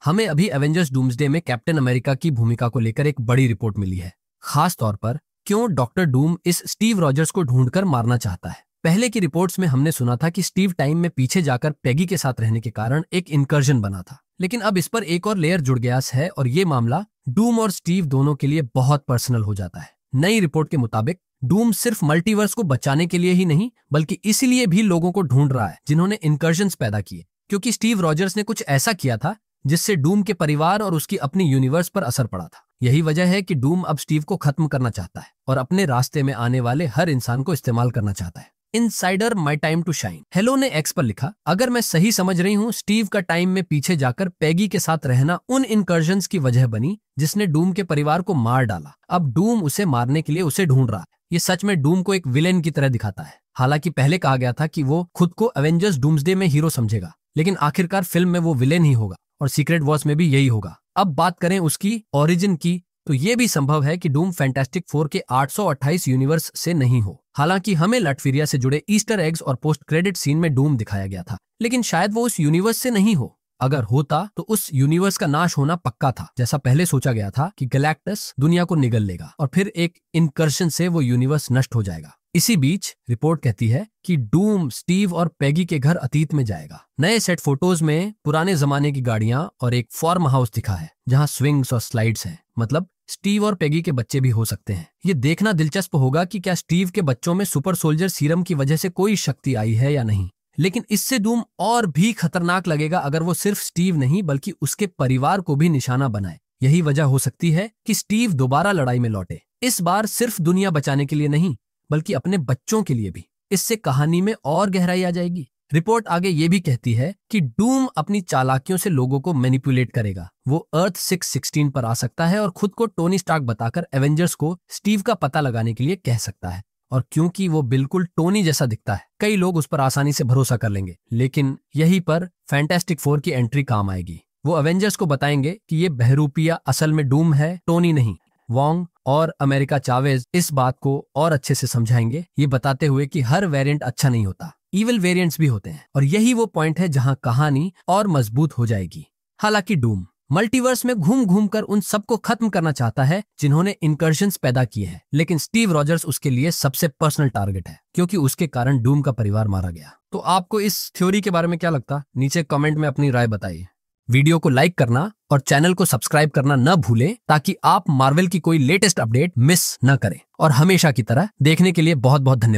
हमें अभी Avengers doomsday में कैप्टन अमेरिका की भूमिका को लेकर एक बड़ी रिपोर्ट मिली है। खास तौर पर क्यों डॉक्टर डूम इस स्टीव रॉजर्स को ढूंढकर मारना चाहता है। पहले की रिपोर्ट्स में हमने सुना था कि स्टीव टाइम में पीछे जाकर पैगी के साथ रहने के कारण एक इनकर्जन बना था, लेकिन अब इस पर एक और लेयर जुड़ गया है और ये मामला डूम और स्टीव दोनों के लिए बहुत पर्सनल हो जाता है। नई रिपोर्ट के मुताबिक डूम सिर्फ मल्टीवर्स को बचाने के लिए ही नहीं बल्कि इसीलिए भी लोगों को ढूंढ रहा है जिन्होंने इनकर्जन्स पैदा किए, क्योंकि स्टीव रॉजर्स ने कुछ ऐसा किया था जिससे डूम के परिवार और उसकी अपनी यूनिवर्स पर असर पड़ा था। यही वजह है कि डूम अब स्टीव को खत्म करना चाहता है और अपने रास्ते में आने वाले हर इंसान को इस्तेमाल करना चाहता है। Insider my time to shine hello ने एक्स पर लिखा, अगर मैं सही समझ रही हूँ स्टीव का टाइम में पीछे जाकर पैगी के साथ रहना उन इनकर्जन्स की वजह बनी जिसने डूम के परिवार को मार डाला। अब डूम उसे मारने के लिए उसे ढूंढ रहा है। ये सच में डूम को एक विलेन की तरह दिखाता है। हालांकि पहले कहा गया था कि वो खुद को एवेंजर्स डूम्सडे में हीरो समझेगा, लेकिन आखिरकार फिल्म में वो विलेन ही होगा और सीक्रेट वॉर्स में भी यही होगा। अब बात करें उसकी ओरिजिन की, तो ये भी संभव है कि डूम फैंटास्टिक फोर के 828 यूनिवर्स से नहीं हो। हालांकि हमें लटफिरिया से जुड़े ईस्टर एग्स और पोस्ट क्रेडिट सीन में डूम दिखाया गया था, लेकिन शायद वो उस यूनिवर्स से नहीं हो। अगर होता तो उस यूनिवर्स का नाश होना पक्का था, जैसा पहले सोचा गया था कि गैलेक्टस दुनिया को निगल लेगा और फिर एक इनकर्शन से वो यूनिवर्स नष्ट हो जाएगा। इसी बीच रिपोर्ट कहती है कि डूम स्टीव और पैगी के घर अतीत में जाएगा। नए सेट फोटोज में पुराने जमाने की गाड़ियां और एक फार्म हाउस दिखा है जहां स्विंग्स और स्लाइड्स हैं, मतलब स्टीव और पैगी के बच्चे भी हो सकते हैं। ये देखना दिलचस्प होगा कि क्या स्टीव के बच्चों में सुपर सोल्जर सीरम की वजह से कोई शक्ति आई है या नहीं। लेकिन इससे डूम और भी खतरनाक लगेगा अगर वो सिर्फ स्टीव नहीं बल्कि उसके परिवार को भी निशाना बनाए। यही वजह हो सकती है कि स्टीव दोबारा लड़ाई में लौटे, इस बार सिर्फ दुनिया बचाने के लिए नहीं बल्कि अपने बच्चों के लिए भी। इससे कहानी में और गहराई आ जाएगी। रिपोर्ट आगे ये भी कहती है कि डूम अपनी चालाकियों से लोगों को मैनिपुलेट करेगा। वो अर्थ 616 पर आ सकता है और खुद को टोनी स्टार्क बताकर एवेंजर्स को स्टीव का पता लगाने के लिए कह सकता है। और क्योंकि वो बिल्कुल टोनी जैसा दिखता है, कई लोग उस पर आसानी से भरोसा कर लेंगे। लेकिन यहीं पर फैंटास्टिक फोर की एंट्री काम आएगी। वो एवेंजर्स को बताएंगे कि ये बहरूपिया असल में डूम है, टोनी नहीं। वॉन्ग और अमेरिका चावेज इस बात को और अच्छे से समझाएंगे, ये बताते हुए कि हर वेरिएंट अच्छा नहीं होता, इविल वेरिएंट्स भी होते हैं। और यही वो पॉइंट है जहां कहानी और मजबूत हो जाएगी। हालांकि डूम मल्टीवर्स में घूम घूम कर उन सबको खत्म करना चाहता है जिन्होंने इनकर्जन्स पैदा किए हैं, लेकिन स्टीव रॉजर्स उसके लिए सबसे पर्सनल टारगेट है क्योंकि उसके कारण डूम का परिवार मारा गया। तो आपको इस थ्योरी के बारे में क्या लगता? नीचे कमेंट में अपनी राय बताइए। वीडियो को लाइक करना और चैनल को सब्सक्राइब करना न भूलें ताकि आप मार्वल की कोई लेटेस्ट अपडेट मिस न करें। और हमेशा की तरह देखने के लिए बहुत बहुत धन्यवाद।